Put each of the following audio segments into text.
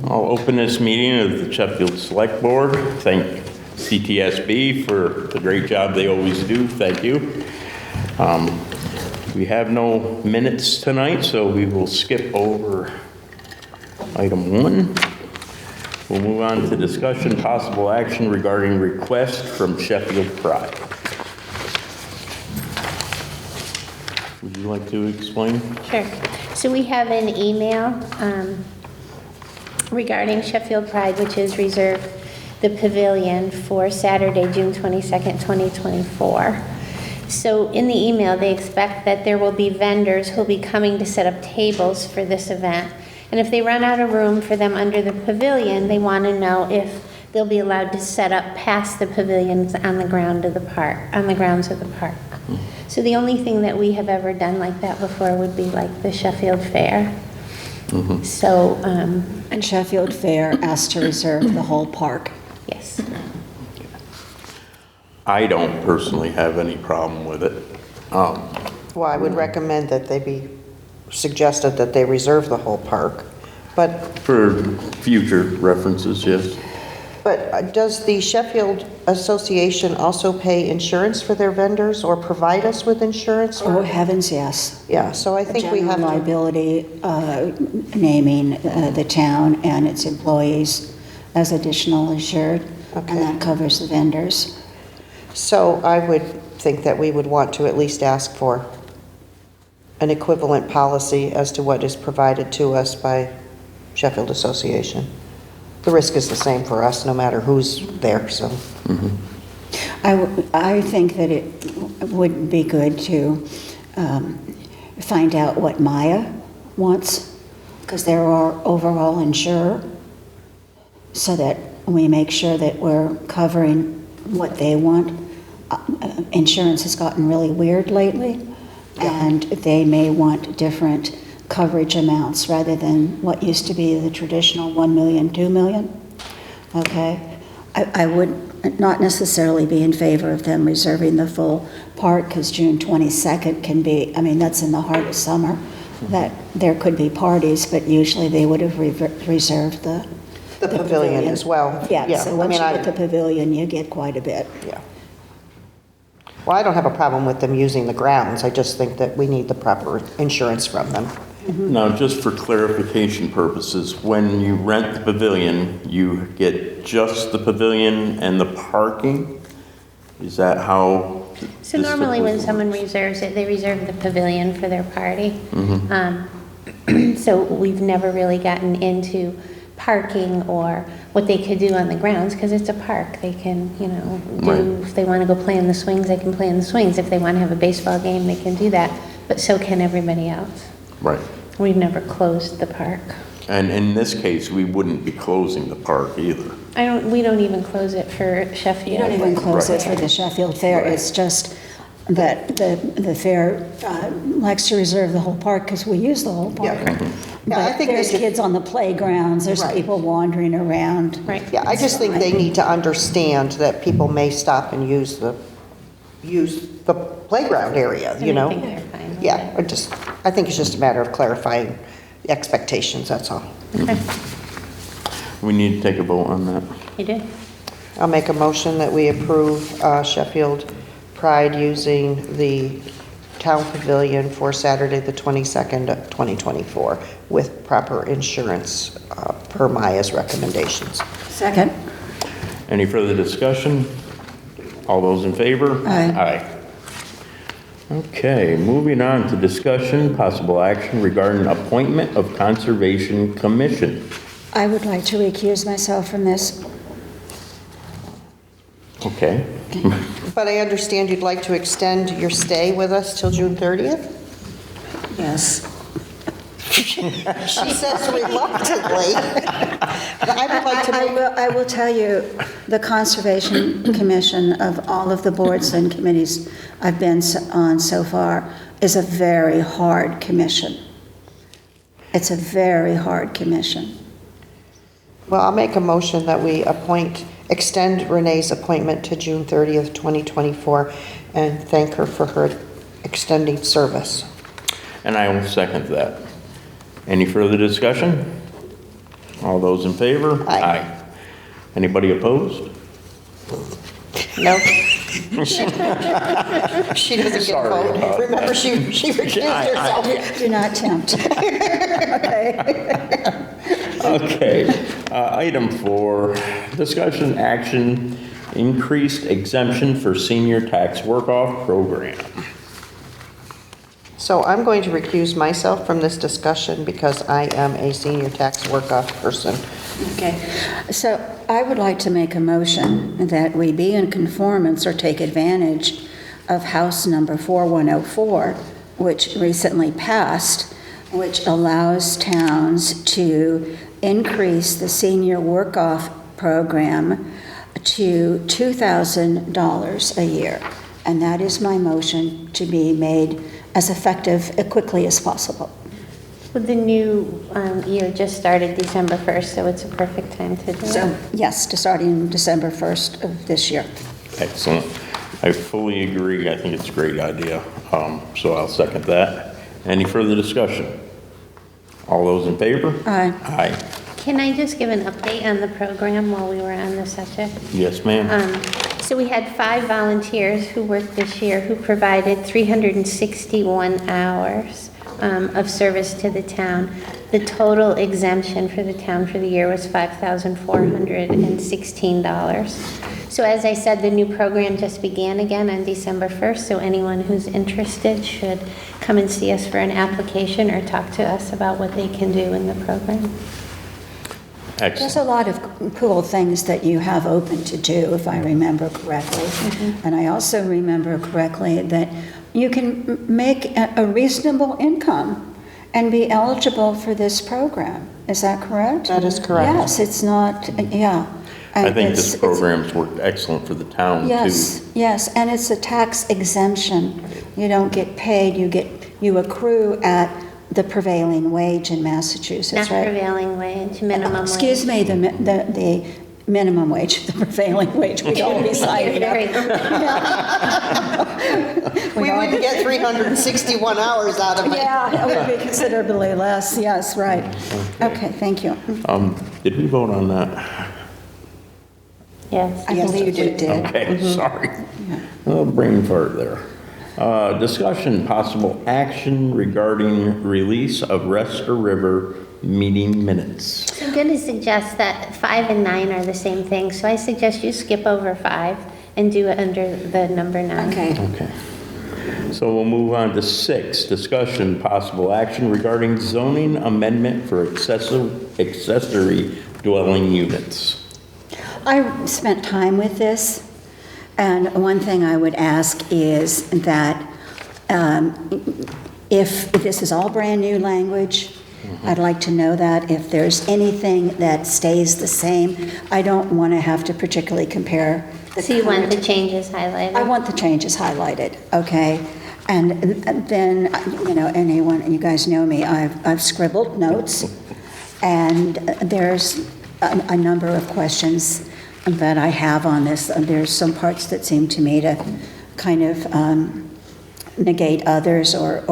I'll open this meeting of the Sheffield Selectboard. Thank CTSB for the great job they always do. Thank you. We have no minutes tonight, so we will skip over item 1. We'll move on to discussion, possible action regarding request from Sheffield Pride. Would you like to explain? Sure. So we have an email regarding Sheffield Pride, which is reserved the pavilion for Saturday, June 22nd, 2024. So in the email, they expect that there will be vendors who will be coming to set up tables for this event. And if they run out of room for them under the pavilion, they want to know if they'll be allowed to set up past the pavilions on the ground of the park, on the grounds of the park. So the only thing that we have ever done like that before would be like the Sheffield Fair. Mm-hmm. So, and Sheffield Fair asked to reserve the whole park. yes. I don't personally have any problem with it. Well, I would recommend that they be suggested that they reserve the whole park, but For future references, yes. does the Sheffield Association also pay insurance for their vendors or provide us with insurance? Oh, heavens, yes. Yeah, so I think we have General to, liability, naming the town and its employees as additional insured, Okay. and that covers the vendors. so I would think that we would want to at least ask for an equivalent policy as to what is provided to us by Sheffield Association. The risk is the same for us, no matter who's there, so. I think that it would be good to find out what Maya wants, because they're our overall insurer, so that we make sure that we're covering what they want. Insurance has gotten really weird lately, and they may want different coverage amounts rather than what used to be the traditional 1 million, 2 million. Okay? I would not necessarily be in favor of them reserving the full park, because June 22nd can be, I mean, that's in the heart of summer, that there could be parties, but usually they would have reserved the pavilion as well. Yeah, so once you get the pavilion, you get quite a bit. Yeah. Well, I don't have a problem with them using the grounds. I just think that we need the proper insurance from them. Now, just for clarification purposes, when you rent the pavilion, you get just the pavilion and the parking? Is that how? So normally when someone reserves it, they reserve the pavilion for their party. So we've never really gotten into parking or what they could do on the grounds, because it's a park. They can, do, Right. if they want to go play in the swings, they can play in the swings. If they want to have a baseball game, they can do that. But so can everybody else. Right. We've never closed the park. And in this case, we wouldn't be closing the park either. We don't even close it for Sheffield. You don't even close Right. it for the Sheffield Fair. Right. It's just that the fair likes to reserve the whole park because we use the whole park. Yeah. Yeah, I But think there's they kids on the playgrounds, there's Right. people wandering around. Right. Yeah, I just think they need to understand that people may stop and use the playground area, And I think they're fine with Yeah, it. I think it's just a matter of clarifying the expectations, that's all. Okay. We need to take a vote on that. You did? I'll make a motion that we approve Sheffield Pride using the town pavilion for Saturday, the 22nd of 2024, with proper insurance per Maya's recommendations. Second. Any further discussion? All those in favor? Aye. Okay, moving on to discussion, possible action regarding appointment of Conservation Commission. I would like to recuse myself from this. Okay. But I understand you'd like to extend your stay with us till June 30th? Yes. She says reluctantly. I would like to I will tell you, the Conservation Commission of all of the boards and committees I've been on so far is a very hard commission. It's a very hard commission. Well, I'll make a motion that we extend Renee's appointment to June 30th, 2024, and thank her for her extending service. And I will second that. Any further discussion? All those in favor? Aye. Anybody opposed? No. She doesn't get a Sorry vote. about Remember, she recused herself. Do not tempt. Okay. Item 4, discussion action, increased exemption for senior tax work-off program. So I'm going to recuse myself from this discussion because I am a senior tax work-off person. Okay, so I would like to make a motion that we be in conformance or take advantage of House number 4104, which recently passed, which allows towns to increase the senior work-off program to $2,000 a year. And that is my motion to be made as effective as quickly as possible. Well, the new year just started December 1st, so it's a perfect time to do it. So, yes, to starting December 1st of this year. Excellent. I fully agree. I think it's a great idea. So I'll second that. Any further discussion? All those in favor? Aye. Aye. Can I just give an update on the program while we were on the subject? Yes, ma'am. So we had 5 volunteers who worked this year who provided 361 hours of service to the town. The total exemption for the town for the year was $5,416. So as I said, the new program just began again on December 1st, so anyone who's interested should come and see us for an application or talk to us about what they can do in the program. There's a Excellent. lot of cool things that you have open to do, if I remember correctly. And I also remember correctly that you can make a reasonable income and be eligible for this program. Is that correct? That is correct. Yes, it's not, yeah. I think It's- this program's worked excellent for the town, too. Yes, yes, and it's a tax exemption. You don't get paid, you accrue at the prevailing wage in Massachusetts, Not right? prevailing wage, minimum wage. Excuse me, the minimum wage, the prevailing wage, we'd all be signing up. Very good. We wouldn't get 361 hours out of it. Yeah, it would be considerably less, yes, right. Okay, thank you. Did we vote on that? Yes. I Yes, believe you you did. did. Okay, sorry. Oh, brain fart there. Discussion, possible action regarding release of Rester River meeting minutes. I'm going to suggest that 5 and 9 are the same thing, so I suggest you skip over 5 and do it under the number 9. Okay. Okay. So we'll move on to 6, discussion, possible action regarding zoning amendment for accessory dwelling units. I spent time with this, and one thing I would ask is that if this is all brand-new language, I'd like to know that. If there's anything that stays the same, I don't want to have to particularly compare. So you want the changes highlighted? I want the changes highlighted, okay? And then, anyone, you guys know me, I've scribbled notes, and there's a number of questions that I have on this. There's some parts that seem to me to kind of negate others or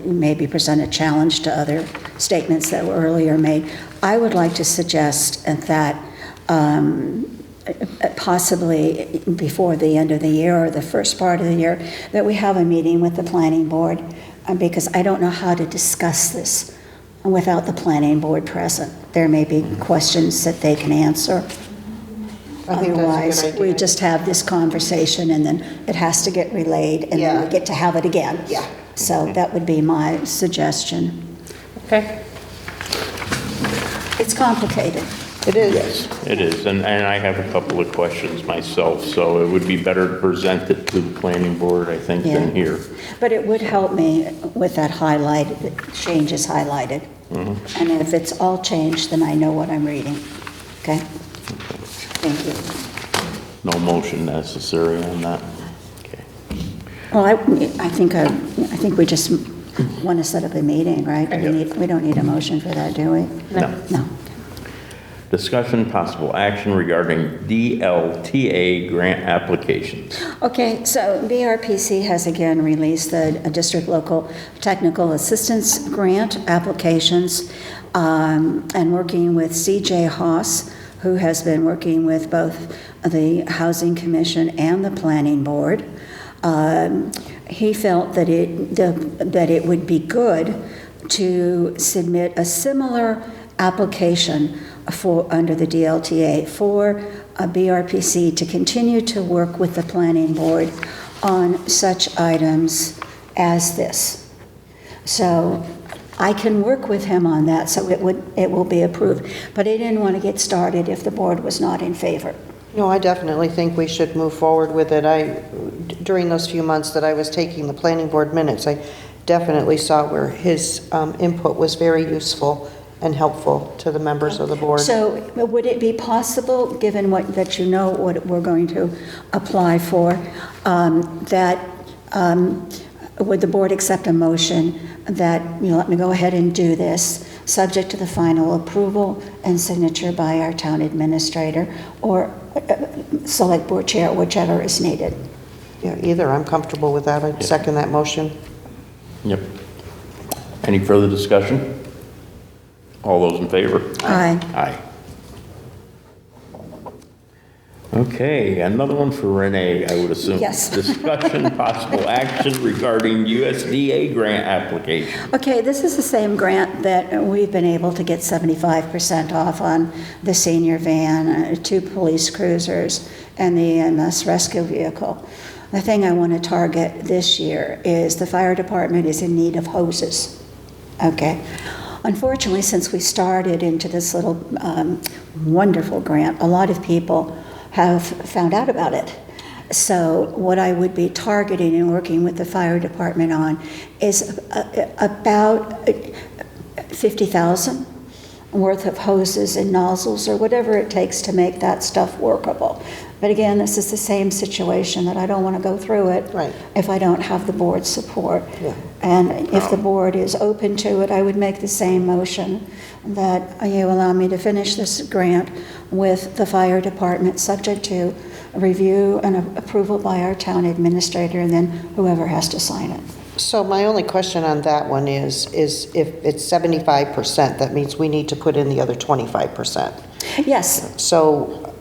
maybe present a challenge to other statements that were earlier made. I would like to suggest that possibly before the end of the year or the first part of the year, that we have a meeting with the planning board, because I don't know how to discuss this without the planning board present. There may be questions that they can answer. I think that's a good Otherwise, we idea. just have this conversation and then it has to get relayed and then Yeah. we get to have it again. Yeah. So that would be my suggestion. Okay. It's complicated. It is. Yes, it is, and I have a couple of questions myself, so it would be better to present it to the planning board, I think, than Yeah. here. But it would help me with that highlight, the changes highlighted. And if it's all changed, then I know what I'm reading. Okay? Thank you. No motion necessary on that. Okay. Well, I think we just want to set up a meeting, right? We don't need a motion for that, do we? No. No. Discussion, possible action regarding DLTA grant applications. Okay, so BRPC has again released the District Local Technical Assistance Grant applications. and working with C.J. Haas, who has been working with both the Housing Commission and the Planning Board. He felt that it would be good to submit a similar application under the DLTA for a BRPC to continue to work with the Planning Board on such items as this. So I can work with him on that, so it will be approved. But I didn't want to get started if the board was not in favor. No, I definitely think we should move forward with it. During those few months that I was taking the planning board minutes, I definitely saw where his input was very useful and helpful to the members of the board. So would it be possible, given that you know what we're going to apply for, would the board accept a motion that you let me go ahead and do this, subject to the final approval and signature by our town administrator or select board chair, whichever is needed? Yeah, either. I'm comfortable with that. I'd second that motion. Yep. Any further discussion? All those in favor? Aye. Aye. Okay, another one for Renee, I would assume. Yes. Discussion, possible action regarding USDA grant application. Okay, this is the same grant that we've been able to get 75% off on the senior van, 2 police cruisers, and the EMS rescue vehicle. The thing I want to target this year is the fire department is in need of hoses. Okay. Unfortunately, since we started into this little wonderful grant, a lot of people have found out about it. So what I would be targeting and working with the fire department on is about 50,000 worth of hoses and nozzles or whatever it takes to make that stuff workable. But again, this is the same situation that I don't want to go through it if I don't have the board's support. Yeah. And if the board is open to it, I would make the same motion that you allow me to finish this grant with the fire department, subject to review and approval by our town administrator, and then whoever has to sign it. So my only question on that one is if it's 75%, that means we need to put in the other 25%. Yes. So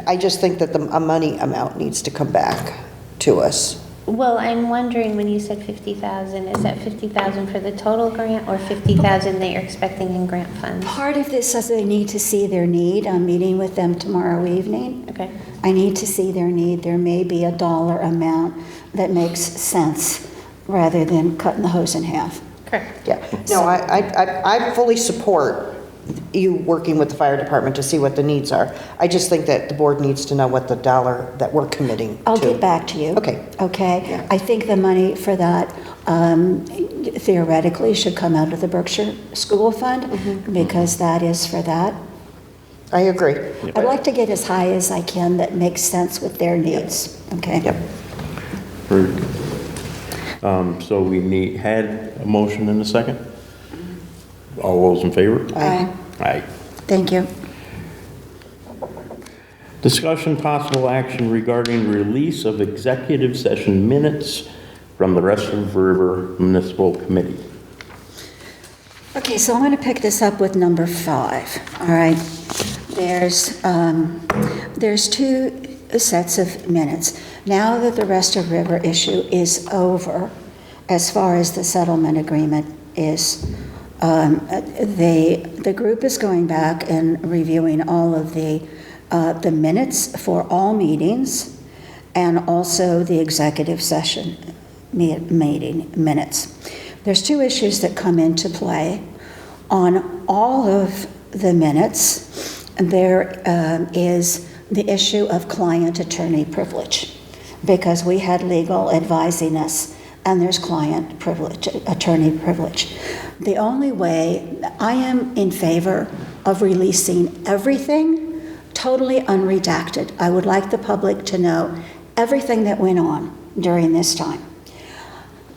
I just think that a money amount needs to come back to us. Well, I'm wondering, when you said 50,000, is that 50,000 for the total grant or 50,000 that you're expecting in grant funds? Part of this is they need to see their need. I'm meeting with them tomorrow evening. Okay. I need to see their need. There may be a dollar amount that makes sense rather than cutting the hose in half. Correct. Yeah. No, I fully support you working with the fire department to see what the needs are. I just think that the board needs to know what the dollar that we're committing to. I'll get back to you. Okay. Okay? Yeah. I think the money for that theoretically should come out of the Berkshire School Fund because that is for that. I agree. I'd like to get as high as I can that makes sense with their needs. Okay? Yep. Very good. So we had a motion in a second? All those in favor? Aye. Aye. Thank you. Discussion, possible action regarding release of executive session minutes from the Rest of River Municipal Committee. Okay, so I'm going to pick this up with number 5. All right. There's 2 sets of minutes. Now that the Rest of River issue is over, as far as the settlement agreement is, the group is going back and reviewing all of the minutes for all meetings and also the executive session meeting minutes. There's 2 issues that come into play. On all of the minutes, there is the issue of client-attorney privilege because we had legal advising us and there's client privilege, attorney privilege. The only way I am in favor of releasing everything totally unredacted. I would like the public to know everything that went on during this time.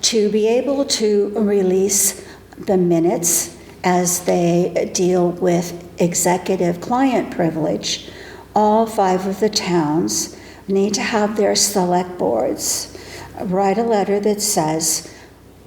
To be able to release the minutes as they deal with executive client privilege, all 5 of the towns need to have their select boards write a letter that says,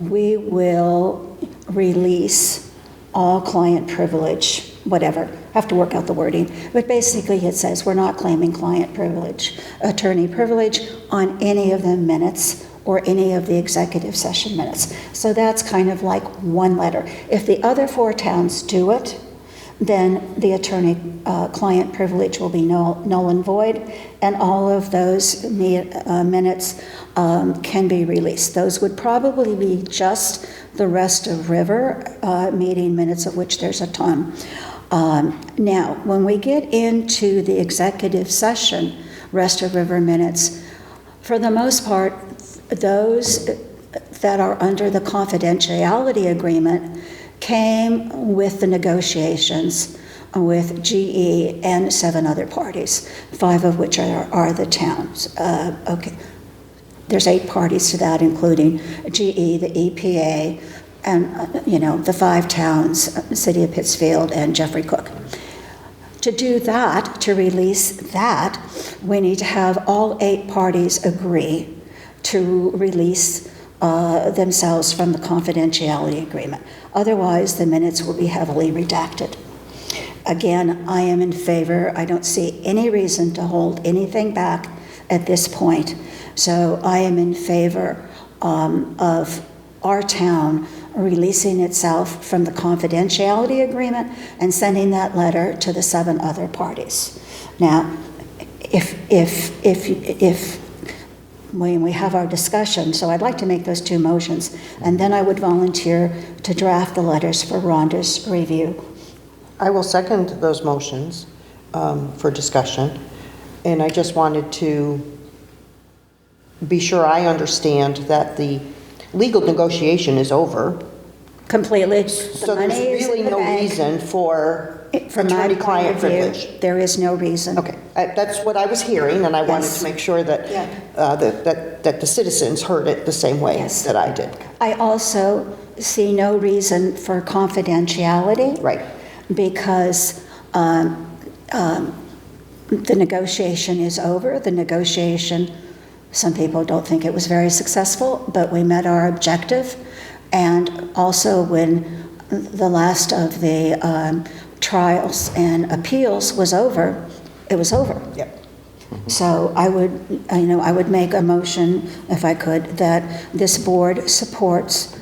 we will release all client privilege, whatever, have to work out the wording, but basically it says we're not claiming client privilege, attorney privilege on any of the minutes or any of the executive session minutes. So that's kind of like one letter. If the other 4 towns do it, then the attorney-client privilege will be null and void, and all of those minutes can be released. Those would probably be just the rest of River meeting minutes, of which there's a ton. Now, when we get into the executive session, rest of River minutes, for the most part, those that are under the confidentiality agreement came with the negotiations with GE and 7 other parties, 5 of which are the towns. Okay, there's 8 parties to that, including GE, the EPA, and the 5 towns, City of Pittsfield and Jeffrey Cook. To do that, to release that, we need to have all 8 parties agree to release themselves from the confidentiality agreement. Otherwise, the minutes will be heavily redacted. Again, I am in favor. I don't see any reason to hold anything back at this point. So I am in favor of our town releasing itself from the confidentiality agreement and sending that letter to the 7 other parties. Now, if when we have our discussion, so I'd like to make those 2 motions, and then I would volunteer to draft the letters for Rhonda's review. I will second those motions for discussion, and I just wanted to be sure I understand that the legal negotiation is over. Completely. So there's really no reason for attorney-client privilege. There is no reason. Okay, that's what I was hearing, and I wanted to make sure that that the citizens heard it the same way that I did. I also see no reason for confidentiality. Right. Because the negotiation is over. The negotiation, some people don't think it was very successful, but we met our objective. And also when the last of the trials and appeals was over, it was over. Yep. So I would make a motion, if I could, that this board supports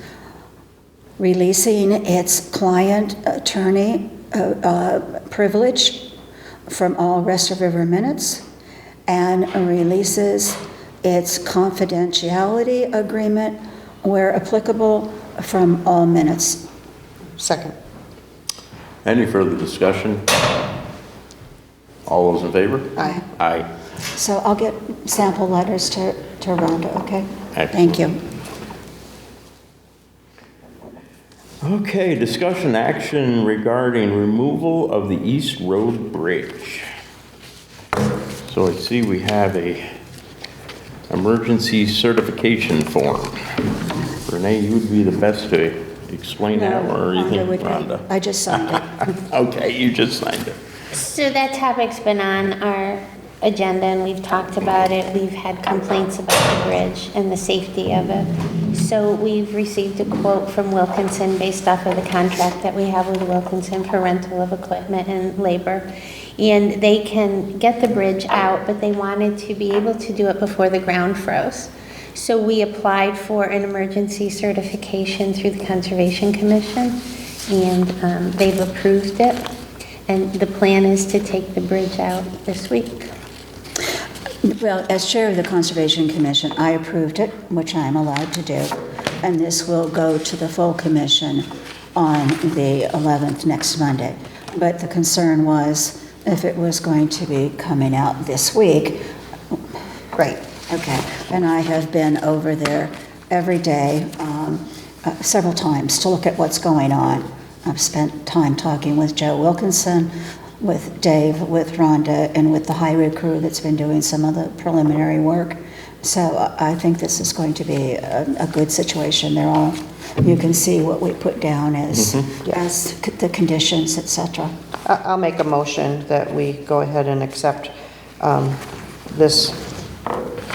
releasing its client attorney privilege from all rest of River minutes and releases its confidentiality agreement where applicable from all minutes. Second. Any further discussion? All those in favor? Aye. Aye. So I'll get sample letters to Rhonda, okay? Excellent. Thank you. Okay, discussion action regarding removal of the East Road Bridge. So I see we have a emergency certification form. Renee, you would be the best to explain that, or you think, Rhonda? I just signed it. Okay, you just signed it. So that topic's been on our agenda and we've talked about it. We've had complaints about the bridge and the safety of it. So we've received a quote from Wilkinson based off of the contract that we have with Wilkinson for rental of equipment and labor. And they can get the bridge out, but they wanted to be able to do it before the ground froze. So we applied for an emergency certification through the Conservation Commission, and they've approved it. And the plan is to take the bridge out this week. Well, as chair of the Conservation Commission, I approved it, which I'm allowed to do, and this will go to the full commission on the 11th, next Monday. But the concern was if it was going to be coming out this week. Right. Okay, and I have been over there every day, several times, to look at what's going on. I've spent time talking with Joe Wilkinson, with Dave, with Rhonda, and with the highway crew that's been doing some of the preliminary work. So I think this is going to be a good situation. They're all, you can see what we put down as, as the conditions, etc. I'll make a motion that we go ahead and accept this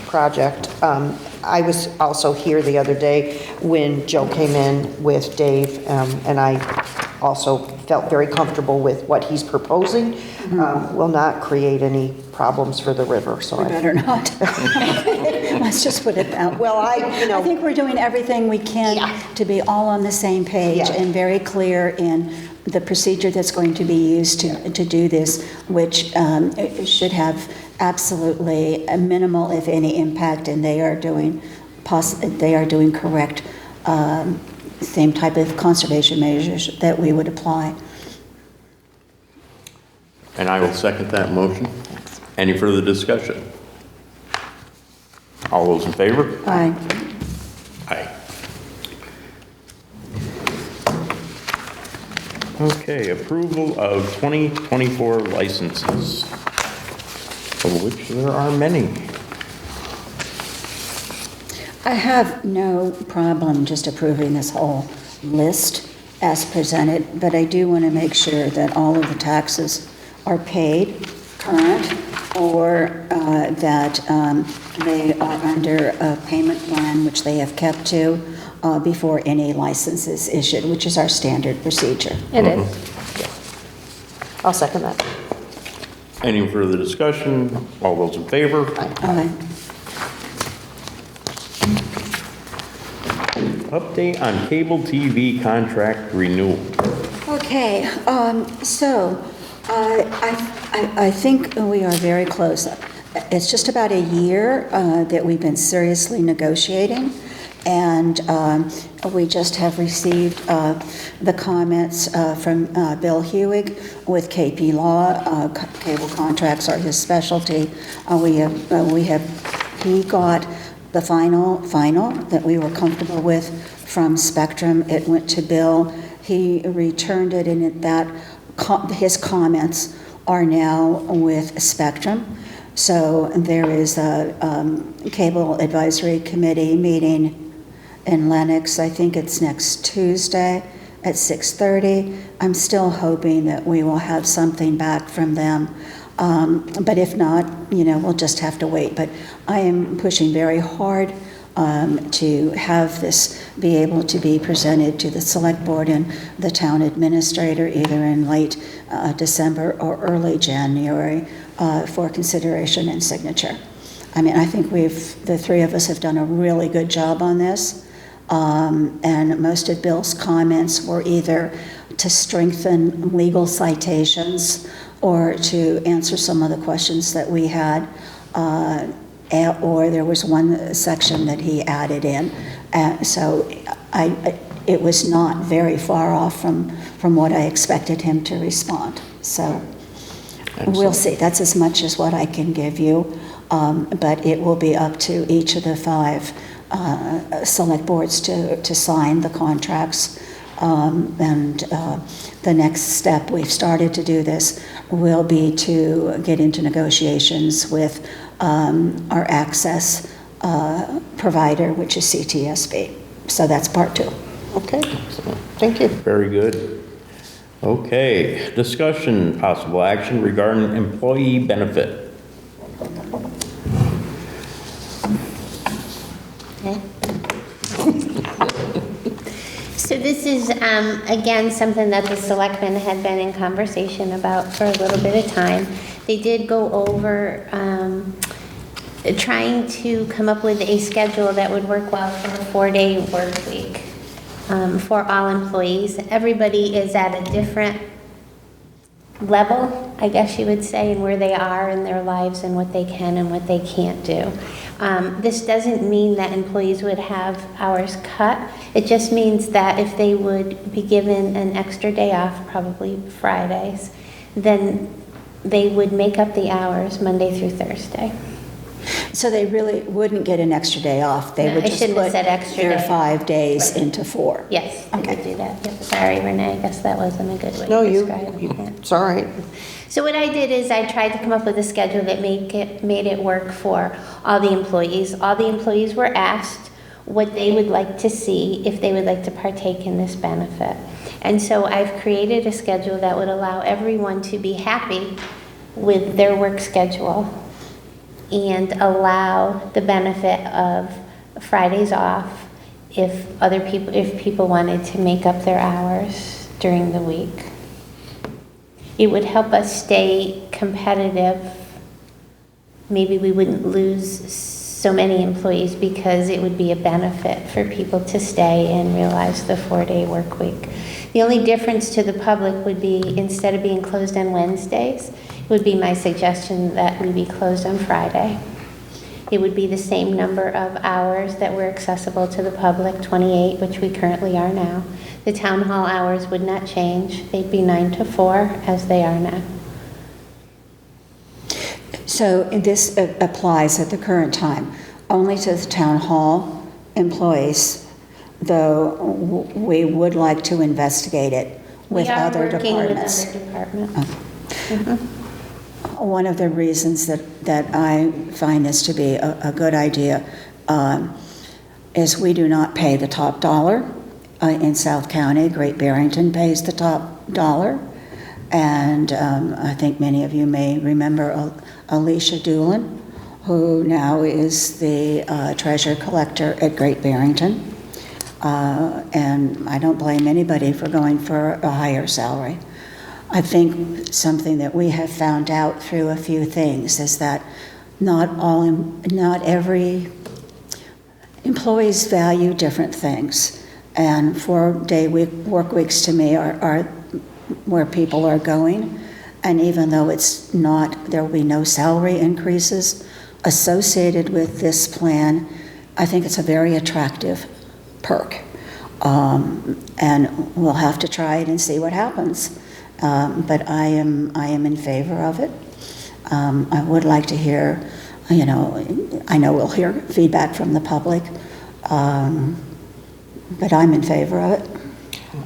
project. I was also here the other day when Joe came in with Dave, and I also felt very comfortable with what he's proposing, will not create any problems for the river, so We I... better not. Let's just put it that way. Well, I think we're doing everything we can Yeah. to be all on the same page Yeah. and very clear in the procedure that's going to be used to do this, which it should have absolutely a minimal, if any, impact, and they are doing correct same type of conservation measures that we would apply. And I will second that motion. Any further discussion? All those in favor? Aye. Aye. Okay, approval of 2024 licenses, of which there are many. I have no problem just approving this whole list as presented, but I do want to make sure that all of the taxes are paid current, or that they are under a payment plan which they have kept to before any license is issued, which is our standard procedure. It is. I'll second that. Any further discussion? All those in favor? Okay. Update on cable TV contract renewal. Okay, so I think we are very close. It's just about a year that we've been seriously negotiating, and we just have received the comments from Bill Hewig with KP Law. Cable contracts are his specialty. He got the final that we were comfortable with from Spectrum. It went to Bill. He returned it, and his comments are now with Spectrum. So there is a cable advisory committee meeting in Lenox. I think it's next Tuesday at 6:30. I'm still hoping that we will have something back from them. But if not, we'll just have to wait. But I am pushing very hard to have this be able to be presented to the select board and the town administrator either in late December or early January for consideration and signature. I mean, I think the three of us have done a really good job on this. And most of Bill's comments were either to strengthen legal citations or to answer some of the questions that we had, or there was one section that he added in. So it was not very far off from what I expected him to respond. So we'll see. That's as much as what I can give you, but it will be up to each of the 5 select boards to sign the contracts. And the next step, we've started to do this, will be to get into negotiations with our access provider, which is CTSB. So that's part 2. Okay, thank you. Very good. Okay, discussion, possible action regarding employee benefit. So this is, again, something that the selectmen had been in conversation about for a little bit of time. They did go over trying to come up with a schedule that would work well for a 4-day work week for all employees. Everybody is at a different level, I guess you would say, in where they are in their lives and what they can and what they can't do. This doesn't mean that employees would have hours cut. It just means that if they would be given an extra day off, probably Fridays, then they would make up the hours Monday through Thursday. So they really wouldn't get an extra day off. They No, would I just shouldn't have put said extra their day. 5 days into 4. Yes, they Okay. could do that. Yep. Sorry, Renee, I guess that wasn't a good way No, to describe it. it's all right. So what I did is I tried to come up with a schedule that made it work for all the employees. All the employees were asked what they would like to see if they would like to partake in this benefit. And so I've created a schedule that would allow everyone to be happy with their work schedule and allow the benefit of Fridays off if people wanted to make up their hours during the week. It would help us stay competitive. Maybe we wouldn't lose so many employees because it would be a benefit for people to stay and realize the 4-day work week. The only difference to the public would be, instead of being closed on Wednesdays, it would be my suggestion that we be closed on Friday. It would be the same number of hours that were accessible to the public, 28, which we currently are now. The town hall hours would not change. They'd be 9 to 4 as they are now. So this applies at the current time only to the town hall employees, though we would like to investigate it with other departments. We are working with other departments. One of the reasons that I find this to be a good idea is we do not pay the top dollar in South County. Great Barrington pays the top dollar. And I think many of you may remember Alicia Doolin, who now is the treasure collector at Great Barrington. And I don't blame anybody for going for a higher salary. I think something that we have found out through a few things is that not every employees value different things. And 4-day work weeks to me are where people are going. And even though it's not, there will be no salary increases associated with this plan, I think it's a very attractive perk. And we'll have to try it and see what happens. But I am in favor of it. I would like to hear, I know we'll hear feedback from the public, but I'm in favor of it.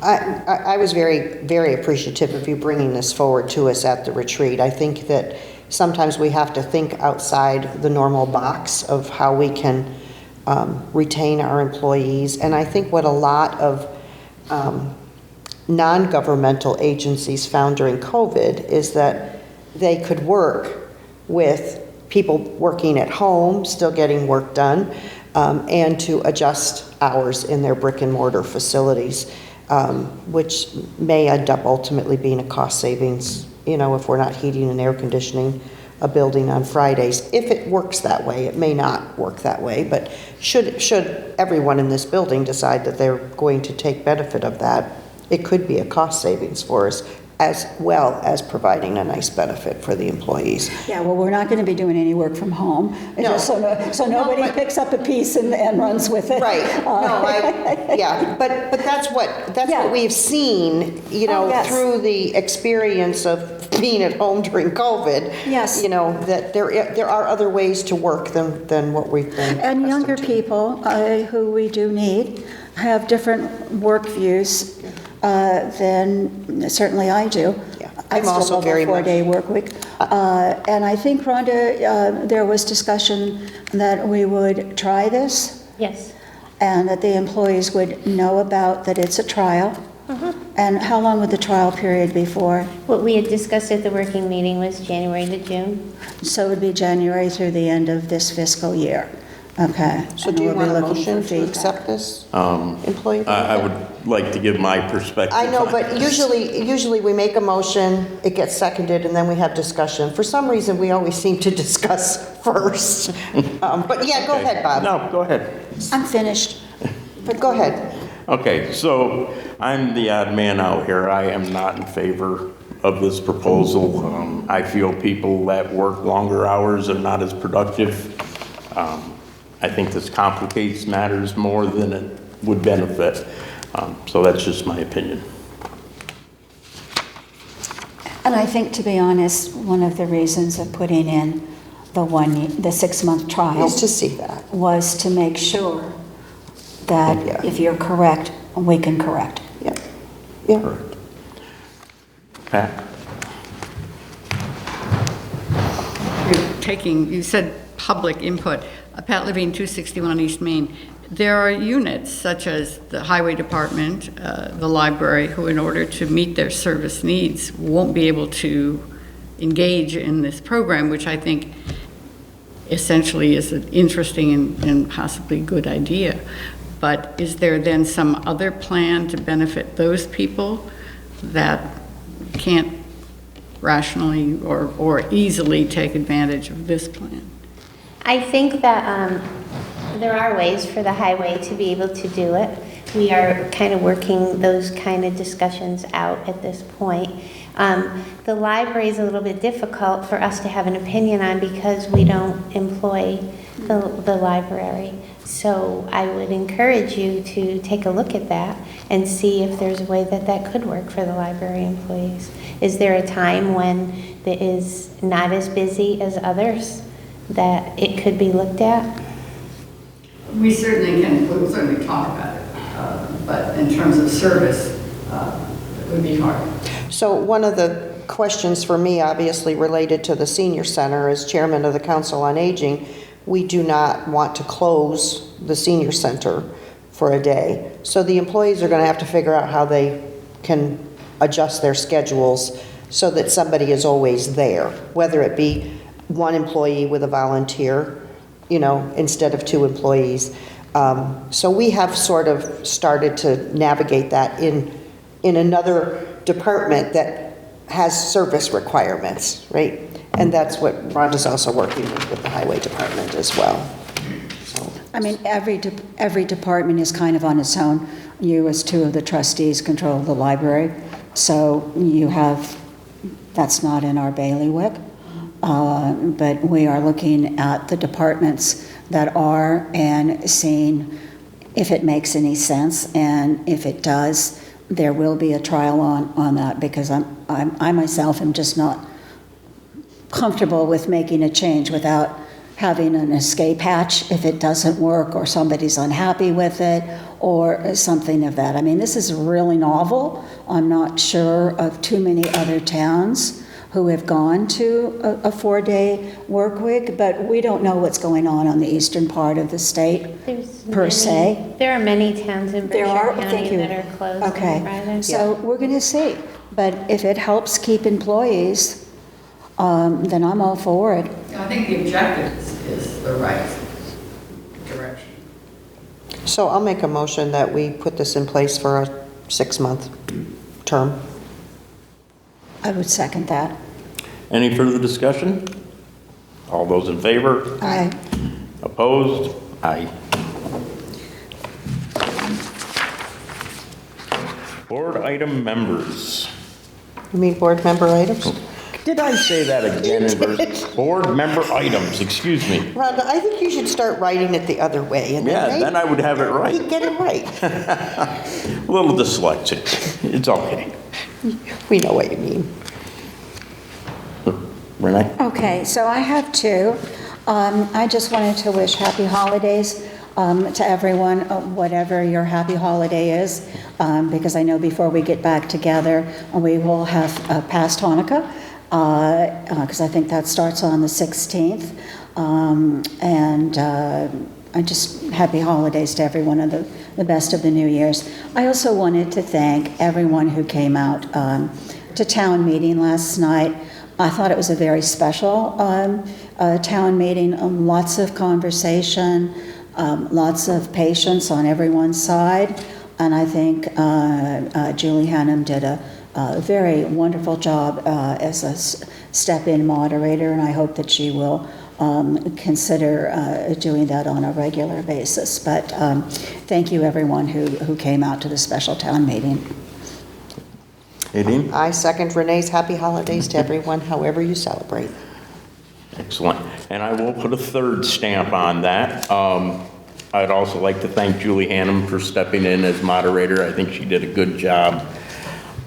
I was very, very appreciative of you bringing this forward to us at the retreat. I think that sometimes we have to think outside the normal box of how we can retain our employees. And I think what a lot of non-governmental agencies found during COVID is that they could work with people working at home, still getting work done, and to adjust hours in their brick and mortar facilities, which may end up ultimately being a cost savings, if we're not heating and air conditioning a building on Fridays. If it works that way, it may not work that way, but should everyone in this building decide that they're going to take benefit of that, it could be a cost savings for us, as well as providing a nice benefit for the employees. Yeah, well, we're not going to be doing any work from home. No. Just so nobody picks up a piece and runs with it. Right. But that's what we've seen, yes. through the experience of being at home during COVID. Yes. That there are other ways to work than what we've been. And younger accustomed to. people, who we do need, have different work views than certainly I do. Yeah. I I'm still also love very a 4-day work week. And I think, Rhonda, there was discussion that we would try this Yes. and that the employees would know about that it's a trial. And how long would the trial period be for? What we had discussed at the working meeting was January to June. So it would be January through the end of this fiscal year. Okay. So And do you we'll be want a looking for motion to feedback. accept this employee? I would like to give my perspective. I know, on but this. usually we make a motion, it gets seconded, and then we have discussion. For some reason, we always seem to discuss first. But yeah, go Okay. ahead, Bob. No, go ahead. I'm finished. But go ahead. Okay, so I'm the odd man out here. I am not in favor of this proposal. I feel people that work longer hours are not as productive. I think this complicates matters more than it would benefit. So that's just my opinion. And I think, to be honest, one of the reasons of putting in the 6-month trial Is to see that. was to make sure that Yeah. if you're correct, we can correct. Yeah. Yeah. Correct. Pat? You said public input. Pat Levine, 261 East Main. There are units such as the Highway Department, the library, who in order to meet their service needs won't be able to engage in this program, which I think essentially is an interesting and possibly good idea. But is there then some other plan to benefit those people that can't rationally or easily take advantage of this plan? I think that there are ways for the highway to be able to do it. We are kind of working those kind of discussions out at this point. The library is a little bit difficult for us to have an opinion on because we don't employ the library. So I would encourage you to take a look at that and see if there's a way that that could work for the library employees. Is there a time when it is not as busy as others that it could be looked at? We certainly can, we'll certainly talk about it, but in terms of service, it would be hard. So one of the questions for me, obviously related to the senior center, as chairman of the Council on Aging, we do not want to close the senior center for a day. So the employees are going to have to figure out how they can adjust their schedules so that somebody is always there, whether it be one employee with a volunteer, you know, instead of 2 employees. So we have sort of started to navigate that in another department that has service requirements, right? And that's what Rhonda's also working with the highway department as well. So, I mean, every department is kind of on its own. You, as 2 of the trustees, control the library, so you have, that's not in our bailiwick, but we are looking at the departments that are and seeing if it makes any sense, and if it does, there will be a trial on that, because I myself am just not comfortable with making a change without having an escape hatch if it doesn't work or somebody's unhappy with it or something of that. I mean, this is really novel. I'm not sure of too many other towns who have gone to a 4-day work week, but we don't know what's going on the eastern part of the state per se. There are many towns in There Berkshire are, thank County you. that are closed on Okay, Friday. so we're going to see. But if it helps keep employees, then I'm all for it. I think the objective is the right direction. so I'll make a motion that we put this in place for a 6-month term. I would second that. Any further discussion? All those in favor? Aye. Opposed? Aye. Board item members. You mean board member items? Did I say that again in verse? Board member items, excuse me. Rhonda, I think you should start writing it the other way. And Yeah, then I would have it right. You'd get it right. A little dyslexic. It's okay. We know what you mean. Renee? Okay, so I have 2. I just wanted to wish happy holidays to everyone, whatever your happy holiday is, because I know before we get back together, we will have past Hanukkah, because I think that starts on the 16th. I just happy holidays to everyone and the best of the New Year's. I also wanted to thank everyone who came out to town meeting last night. I thought it was a very special town meeting, lots of conversation, lots of patience on everyone's side, and I think Julie Hannum did a very wonderful job as a step-in moderator, and I hope that she will consider doing that on a regular basis. But thank you, everyone who came out to the special town meeting. Nadine? I second Renee's happy holidays to everyone, however you celebrate. Excellent. And I will put a 3rd stamp on that. I'd also like to thank Julie Hannum for stepping in as moderator. I think she did a good job.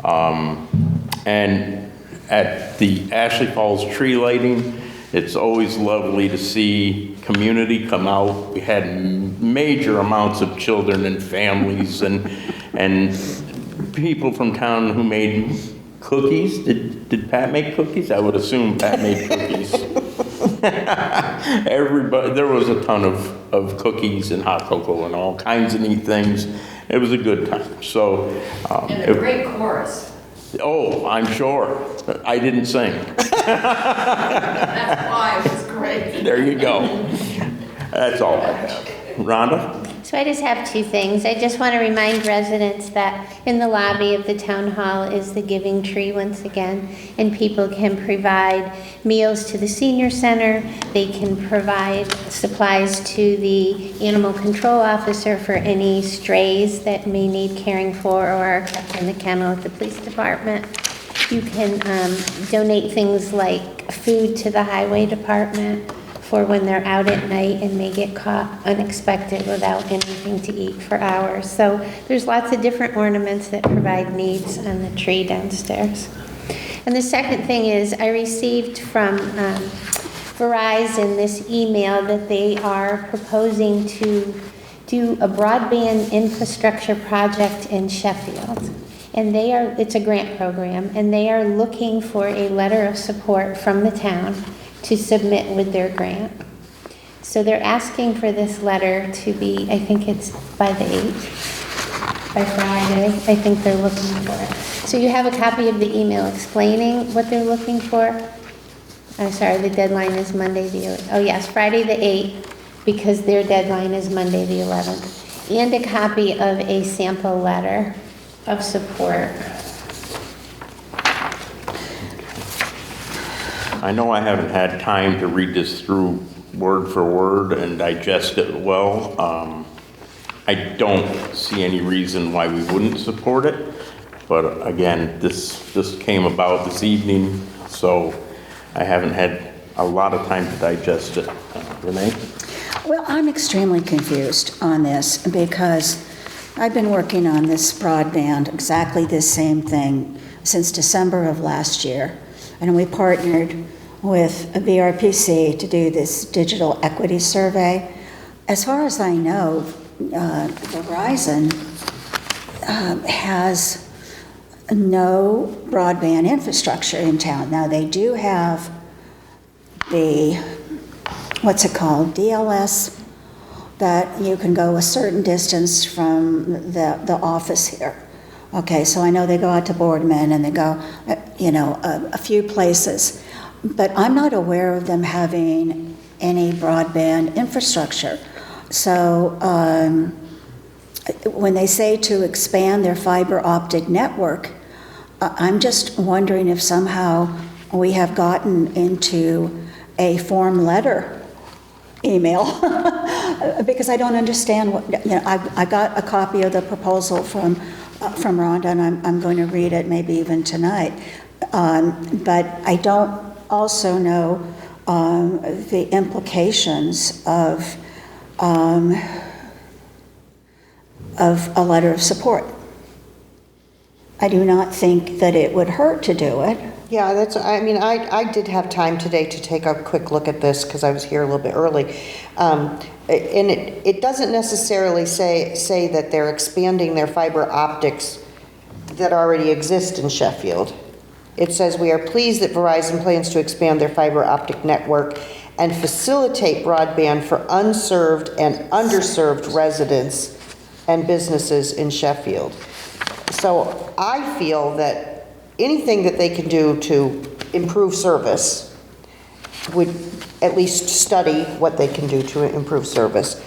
And at the Ashley Falls tree lighting, it's always lovely to see community come out. We had major amounts of children and families and people from town who made cookies. Did Pat make cookies? I would assume Pat made cookies. Everybody, there was a ton of cookies and hot cocoa and all kinds of neat things. It was a good time. So, And a great chorus. oh, I'm sure. I didn't sing. That's why it was great. There you go. That's all I have. Rhonda? So I just have two things. I just want to remind residents that in the lobby of the town hall is the Giving Tree once again, and people can provide meals to the senior center. They can provide supplies to the animal control officer for any strays that may need caring for or are kept in the kennel at the police department. You can donate things like food to the highway department for when they're out at night and may get caught unexpected without anything to eat for hours. So there's lots of different ornaments that provide needs on the tree downstairs. And the second thing is I received from Verizon this email that they are proposing to do a broadband infrastructure project in Sheffield. And it's a grant program, and they are looking for a letter of support from the town to submit with their grant. So they're asking for this letter to be, I think it's by the 8th, by Friday, I think they're looking for it. So you have a copy of the email explaining what they're looking for. I'm sorry, the deadline is Monday the 11th. Oh yes, Friday the 8th, because their deadline is Monday the 11th. And a copy of a sample letter of support. I know I haven't had time to read this through word for word and digest it well. I don't see any reason why we wouldn't support it. But again, this came about this evening, so I haven't had a lot of time to digest it. Renee? Well, I'm extremely confused on this because I've been working on this broadband, exactly this same thing, since December of last year. And we partnered with a BRPC to do this digital equity survey. As far as I know, Verizon has no broadband infrastructure in town. Now, they do have the, what's it called, DLS, that you can go a certain distance from the office here. Okay, so I know they go out to Boardman and they go, a few places. But I'm not aware of them having any broadband infrastructure. So when they say to expand their fiber optic network, I'm just wondering if somehow we have gotten into a form letter email because I don't understand what, I got a copy of the proposal from Rhonda, and I'm going to read it maybe even tonight. But I don't also know the implications of a letter of support. I do not think that it would hurt to do it. Yeah, I did have time today to take a quick look at this because I was here a little bit early. And it doesn't necessarily say that they're expanding their fiber optics that already exist in Sheffield. It says, we are pleased that Verizon plans to expand their fiber optic network and facilitate broadband for unserved and underserved residents and businesses in Sheffield. So I feel that anything that they can do to improve service would at least study what they can do to improve service.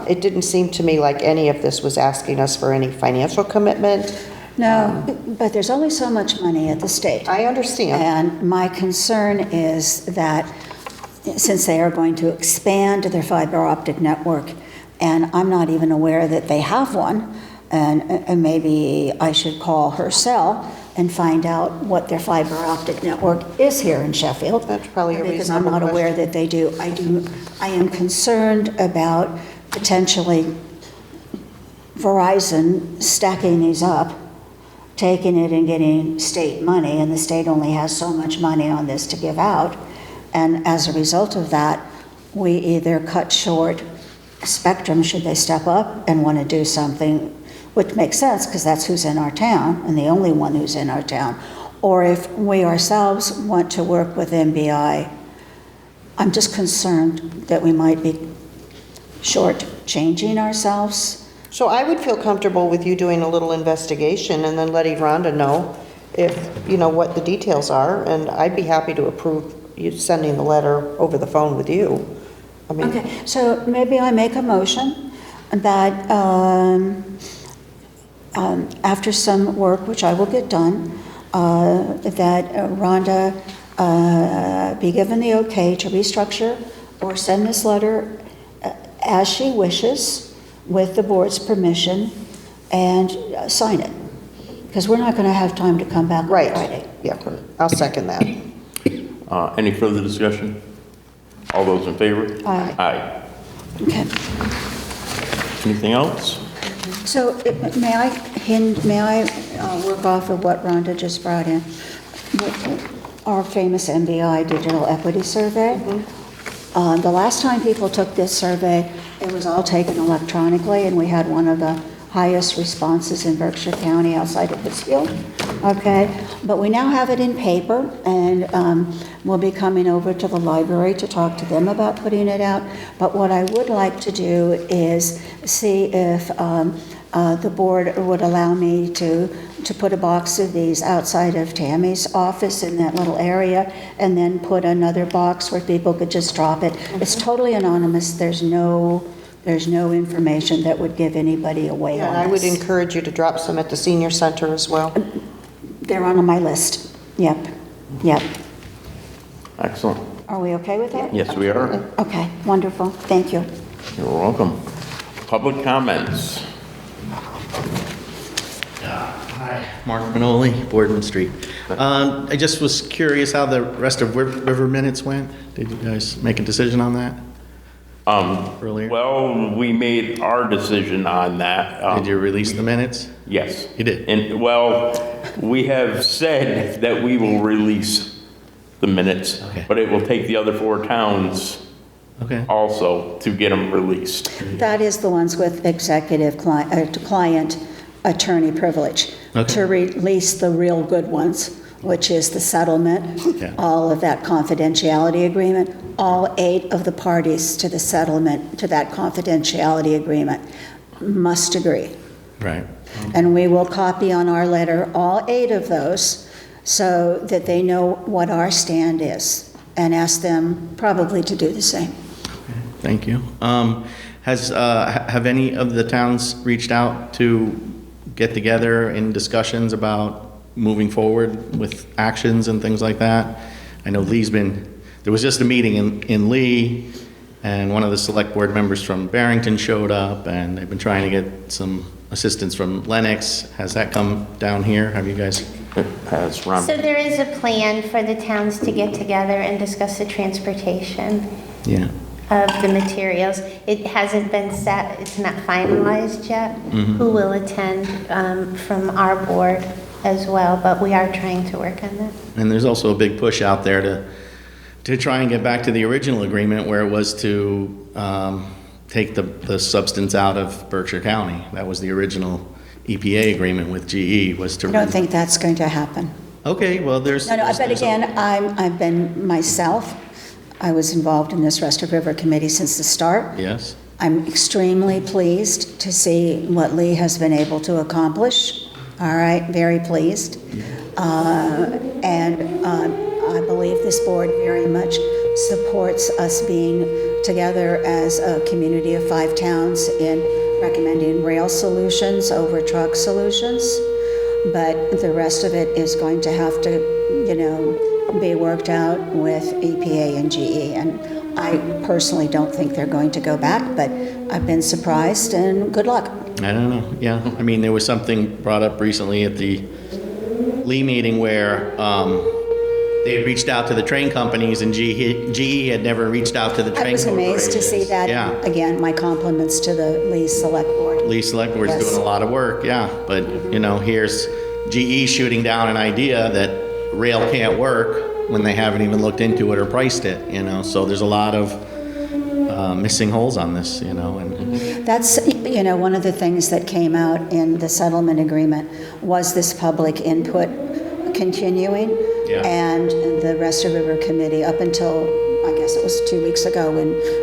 It didn't seem to me like any of this was asking us for any financial commitment. No, but there's only so much money at the state. I understand. And my concern is that since they are going to expand their fiber optic network, and I'm not even aware that they have one, and maybe I should call her cell and find out what their fiber optic network is here in Sheffield. That's probably a because I'm reasonable not aware that they do. I am concerned about potentially Verizon stacking these up, taking it and getting state money, and the state only has so much money on this to give out. And as a result of that, we either cut short Spectrum should they step up and want to do something, which makes sense because that's who's in our town and the only one who's in our town, or if we ourselves want to work with MBI. I'm just concerned that we might be short-changing ourselves. So I would feel comfortable with you doing a little investigation and then letting Rhonda know if, what the details are, and I'd be happy to approve you sending the letter over the phone with you. Okay, so maybe I make a motion that after some work, which I will get done, that Rhonda be given the okay to restructure or send this letter as she wishes with the board's permission and sign it. Because we're not going to have time to come back on Right, Friday. yeah, I'll second that. Any further discussion? All those in favor? Aye. Aye. Okay. Anything else? So may I work off of what Rhonda just brought in? Our famous MBI Digital Equity Survey. The last time people took this survey, it was all taken electronically, and we had one of the highest responses in Berkshire County outside of Pittsfield. Okay, but we now have it in paper, and we'll be coming over to the library to talk to them about putting it out. But what I would like to do is see if the board would allow me to put a box of these outside of Tammy's office in that little area, and then put another box where people could just drop it. It's totally anonymous. There's no information that would give anybody away Yeah, on and I would this. encourage you to drop some at the senior center as well. They're on my list. Yep. Excellent. Are we okay with that? Yes, we are. Okay, wonderful. Thank you. You're welcome. Public comments. Hi, Mark Manoli, Boardman Street. I just was curious how the rest of River Minutes went. Did you guys make a decision on that earlier? Well, we made our decision on that. Did you release the minutes? Yes. You did? And, well, we have said that we will release the minutes, Okay. but it will take the other 4 towns Okay. also to get them released. That is the ones with executive client attorney privilege. Okay. To release the real good ones, which is the settlement, Yeah. all of that confidentiality agreement, all 8 of the parties to the settlement, to that confidentiality agreement, must agree. Right. And we will copy on our letter all 8 of those so that they know what our stand is, and ask them probably to do the same. Thank you. Have any of the towns reached out to get together in discussions about moving forward with actions and things like that? I know there was just a meeting in Lee, and one of the select board members from Barrington showed up, and they've been trying to get some assistance from Lennox. Has that come down here? Have you guys? It has, Ron. So there is a plan for the towns to get together and discuss the transportation Yeah. of the materials. It hasn't been set, it's not finalized yet, who will attend from our board as well, but we are trying to work on that. And there's also a big push out there to try and get back to the original agreement where it was to take the substance out of Berkshire County. That was the original EPA agreement with GE, was to... I don't think that's going to happen. Okay, well, No, but again, I've been myself, I was involved in this Rest of River Committee since the start. Yes, I'm extremely pleased to see what Lee has been able to accomplish. All right, very pleased. And I believe this board very much supports us being together as a community of 5 towns in recommending rail solutions over truck solutions. But the rest of it is going to have to, be worked out with EPA and GE. And I personally don't think they're going to go back, but I've been surprised, and good luck. I don't know, yeah. I mean, there was something brought up recently at the Lee meeting where they had reached out to the train companies, and GE had never reached out to the train I was amazed to see that. Yeah. Again, my compliments to the Lee Select Board. Lee Select Board's Yes. doing a lot of work, yeah. But, here's GE shooting down an idea that rail can't work when they haven't even looked into it or priced it, So there's a lot of missing holes on this, and That's, one of the things that came out in the settlement agreement was this public input continuing. Yeah. And the Rest of River Committee, up until, I guess it was 2 weeks ago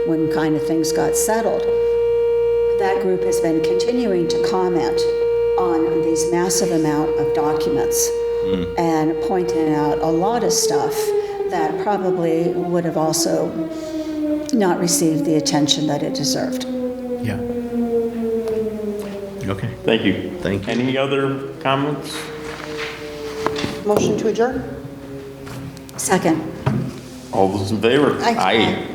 when kind of things got settled, that group has been continuing to comment on these massive amount of documents and pointing out a lot of stuff that probably would have also not received the attention that it deserved. yeah. Okay. Thank you. Thank you. Any other comments? Motion to adjourn? Second. All those in favor? Aye.